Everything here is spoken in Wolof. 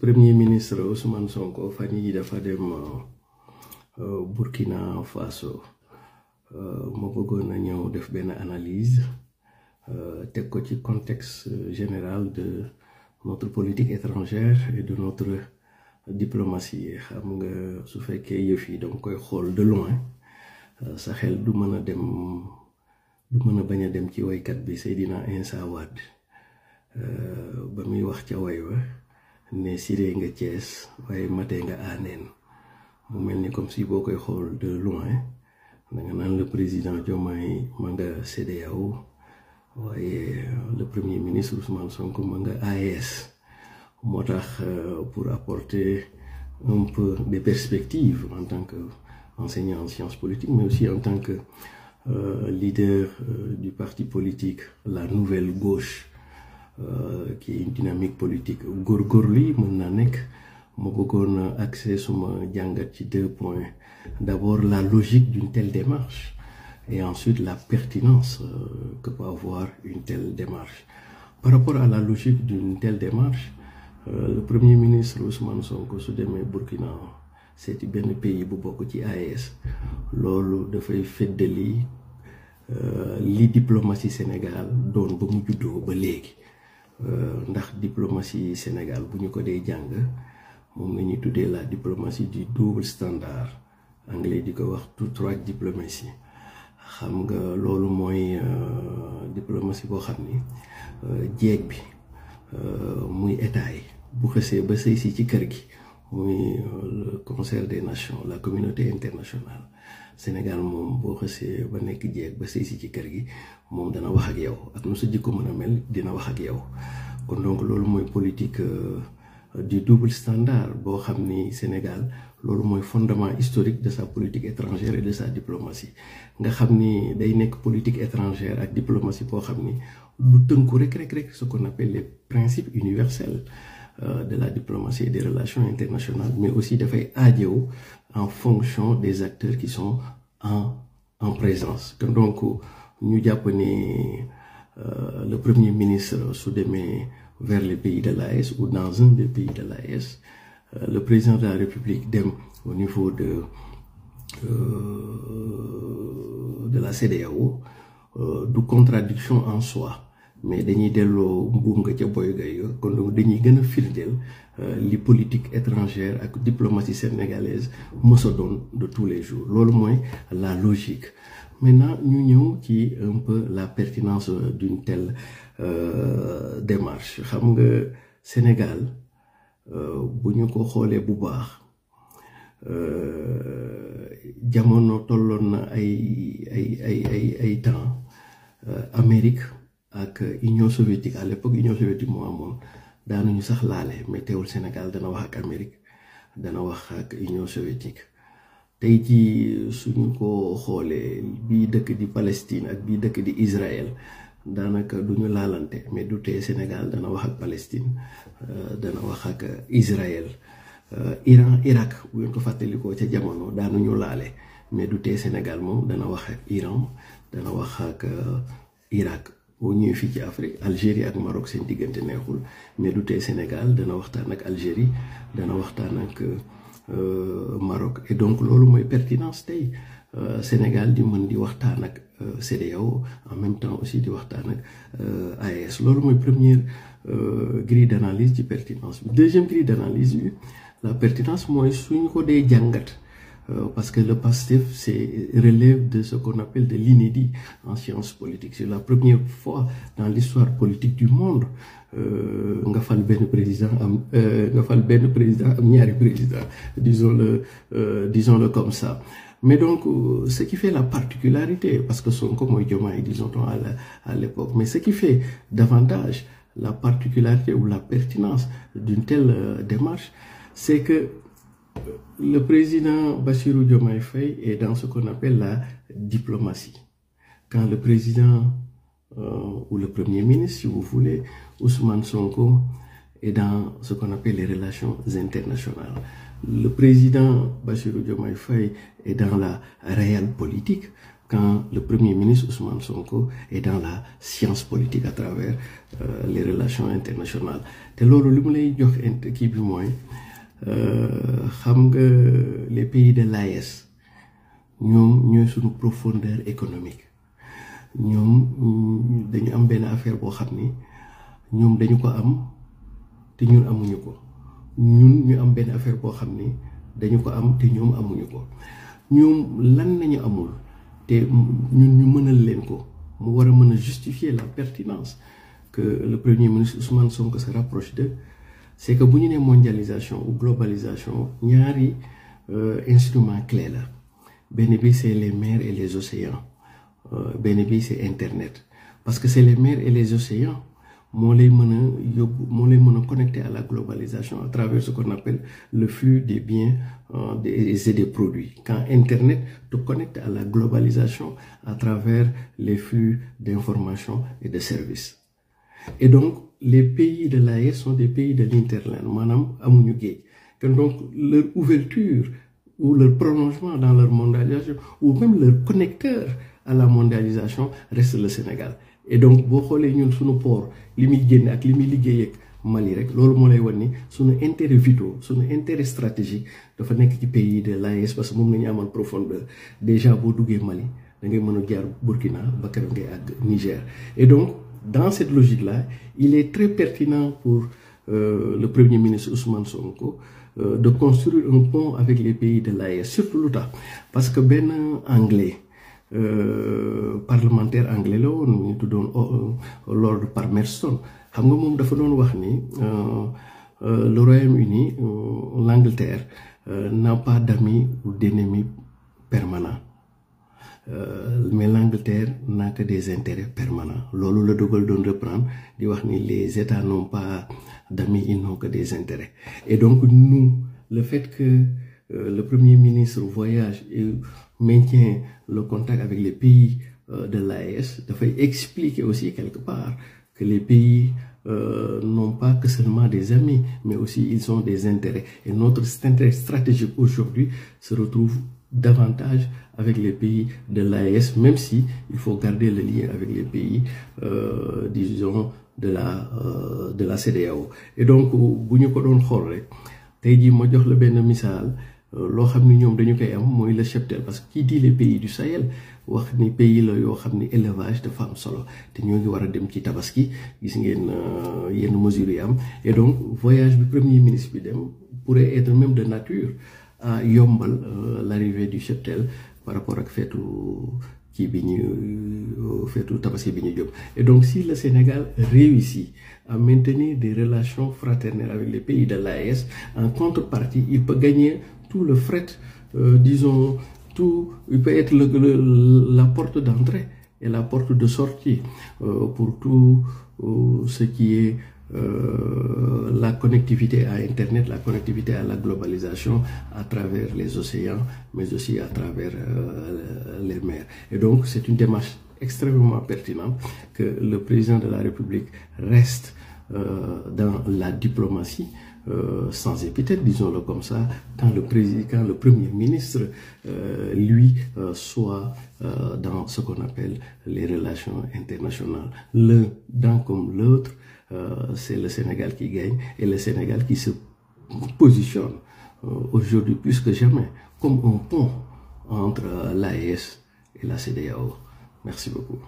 Premier ministre Ousmane Sonko fan yi dafa dem Burkina Faso ma bëggoon na ñëw def benn analyse teg ko ci contexte général de notre politique étrangère et de notre diplomatie. Xam nga su fekkee yëf yi danga koy xool de loin sa xel du mën a bañ a dem ci waykat bi Seydina Insa Wade ba muy wax ca way wa ne siree nga Cees waaye matee nga aaneen. mu mel ni comme si boo koy xool de loin da nga naan le président Diomaye ma nga CEDEAO waaye le premier ministre Ousmane Sonko ma nga AES. moo tax pour apporter un peu des perspectives en tant qu'enseignant en sciences politiques mais aussi en tant que leader du parti politique la nouvelle gauche qui est une dynamique politique góorgóorlu yi mën naa nekk. ma bëggoon axer suma jàngat ci 2 points. D'abord la logique d'une telle démarche et ensuite la pertinence que peut avoir une telle démarche. Par rapport à la logique d'une telle démarche, le premier ministre Ousmane Sonko su demee Burkina seeti benn pays bu bokk ci AES loolu dafay feddali li diplomatie Sénégal doon ba mu juddoo ba léegi ndax diplomatie Sénégal bu ñu ko dee jàng moom la ñuy tuddee la diplomatie du double standard anglais di ko wax two-track diplomatie. xam nga loolu mooy diplomatie boo xam ni jeeg bi muy état yi bu xësee ba sëy si ci kër gi muy le concert des nations la communauté internationale. Sénégal moom boo xësee ba nekk jeeg ba sëy si ci kër gi moom dana wax ak yow ak nu sa jikko mën a mel dina wax ak yow. kon donc loolu mooy politique du double standard boo xam ni Sénégal loolu mooy fondement historique de sa politique étrangère et de sa diplomatie. nga xam ni day nekk politique étrangère ak diplomatie boo xam ni du tënku rek ce qu'on appelle les principes universels de la diplomatie et des relations internationales mais aussi dafay aajewu en fonction des acteurs qui sont en présence. que donc ñu jàpp ni le premier ministre su demee vers les pays de l'AES ou dans un des pays de l'AES, le président de la République dem au niveau de la CEDEAO du contradiction en soi mais dañuy delloo mbuum nga ca boy gay kon donc dañuy gën a firndeel li politique étrangère ak diplomatie sénégalaise mës a doon de tous les jours. loolu mooy la logique. Maintenant ñu ñëw ci un peu la pertinence d'une telle démarche. xam nga Sénégal bu ñu ko xoolee bu baax jamono tolloon na ay temps Amérique ak Union soviétique. À l'époque Union soviétique moo amoon daanuñu sax laale mais teewul Sénégal dana wax ak Amérique dana wax ak Union soviétique. tey jii suñu ko xoolee bii dëkk di Palestine ak bii dëkk di Israël daanaka duñu laalante mais du tee Sénégal dana wax ak Palestine dana wax ak Israël. Iran Irak bu ngeen ko fàttalikoo ca jamono daanuñu laale mais du tee Sénégal moom dana wax ak Iran dana wax ak Irak. boo ñëwee fii ci Afrique Algérie ak Maroc seen diggante neexul mais du tee Sénégal dana waxtaan ak Algérie dana waxtaan ak Maroc. et donc loolu mooy pertinence tey Sénégal di mën di waxtaan ak CEDEAO en même temps aussi di waxtaan ak AES. loolu mooy première grille d'analyse ci pertinence bi. deuxième grille d'analyse bi la pertinence mooy suñu ko dee jàngat parce que le PASTEF relève de ce qu'on appelle de l'inédit en sciences politiques. C'est la première fois dans l'histoire politique du monde nga fal benn président am ñaari président disons-le comme ça. mais donc ce qui fait la particularité parce que Sonko mooy Diomaye disons-on à l'époque mais ce qui fait davantage la particularité ou la pertinence d'une telle démarche c'est que le président Bassirou Diomaye Faye est dans ce qu'on appelle la diplomatie. Quand le président ou le premier ministre, si vous voulez, Ousmane Sonko est dans ce qu'on appelle les relations internationales. Le président Bassirou Diomaye Faye est dans la réelle politique. quand le Premier ministre Ousmane Sonko est dans la science politique à travers les relations internationales te loolu li mu lay jox kii bi mooy xam nga les pays de l'AES ñoom ñooy suñu profondeur économique ñoom dañu am benn affaire boo xam ni ñoom dañu ko am te ñun amuñu ko ñun ñu am benn affaire boo xam ni dañu ko am te ñoom amuñu ko ñoom lan nañu amul te ñun ñu mënal leen ko mu war a mën a justifier la pertinence que le Premier ministre Ousmane Sonko se rapproche d'eux c'est que bu ñu nee mondialisation ou globalisation ñaari instrument clé la benn bi c'est les mers et les océans benn bi c'est internet parce que c'est les mers et les océans moo lay mën a yóbbu moo lay mën a connecter à la globalisation à travers ce qu'on appelle le flux des biens et des produits. Quand Internet te connecte à la globalisation à travers les flux d'informations et de services. Et donc, les pays de l'AES sont des pays de l'interland, maanaam amuñu géej. Donc, leur ouverture ou leur prolongement dans leur mondialisation ou même leur connecteur à la mondialisation reste le Sénégal. Et donc boo xoolee ñun suñu port li muy génne ak li muy liggéey ak Mali rek loolu moo lay wan ni suñu intérêt vitaux suñu intérêt stratégique dafa nekk ci pays de l'AES parce que moom nañu amoon profondeur déjà boo duggee Mali da ngay mën a jaar Burkina ba keroog ngay àgg Niger. Et donc dans cette logique là il est très pertinent pour le Premier ministre Ousmane Sonko de construire un pont avec les pays de l'AES surtout lu tax parce que benn anglais parlementaire anglais la woon ñu tuddoon Lord Palmerston xam nga moom dafa doon wax ni le Royaume-Uni l'Angleterre n'a pas d'amis ou d'ennemis permanents mais l'Angleterre n'a que des intérêts permanents loolu la dogal doon reprendre di wax ni les États n'ont pas d'amis ils n'ont que des intérêts et donc nous le fait que le Premier ministre voyage et maintient le contact avec les pays de l'AES dafay expliquer aussi quelque part que les pays n'ont pas que seulement des amis mais aussi ils ont des intérêts et notre intérêt stratégique aujourd'hui se retrouve davantage avec les pays de l'AES même si il faut garder le lien avec les pays disons de la CEDEAO et donc bu ñu ko doon xool rek tey jii ma jox la benn misaal loo xam ni ñoom dañu koy am mooy le cheptel parce que qui dit les pays du Sahel wax ni pays la yoo xam ni élevage dafa am solo te ñoo ngi war a dem ci tabaski gis ngeen yenn mesures yi am et donc voyage bi Premier ministre bi dem pourrait être même de nature à yombal l'arrivée du cheptel par rapport ak feetu kii bi ñu feetu tabaski bi ñu jóg et donc si le Sénégal réussit à maintenir des relations fraternelles avec les pays de l'AES en contrepartie il peut gagner tout le fret disons tout il peut être la porte d'entrée et la porte de sortie pour tout ce qui est la connectivité à Internet, la connectivité à la globalisation à travers les océans, mais aussi à travers les mers. Et donc, c'est une démarche extrêmement pertinente que le président de la République reste dans la diplomatie sans épithète, disons-le comme ça, quand le Premier ministre, lui, soit dans ce qu'on appelle les relations internationales. L'un dans comme l'autre, c'est le Sénégal qui gagne et le Sénégal qui se positionne aujourd'hui plus que jamais comme un pont entre l'AES et la CEDEAO. Merci beaucoup.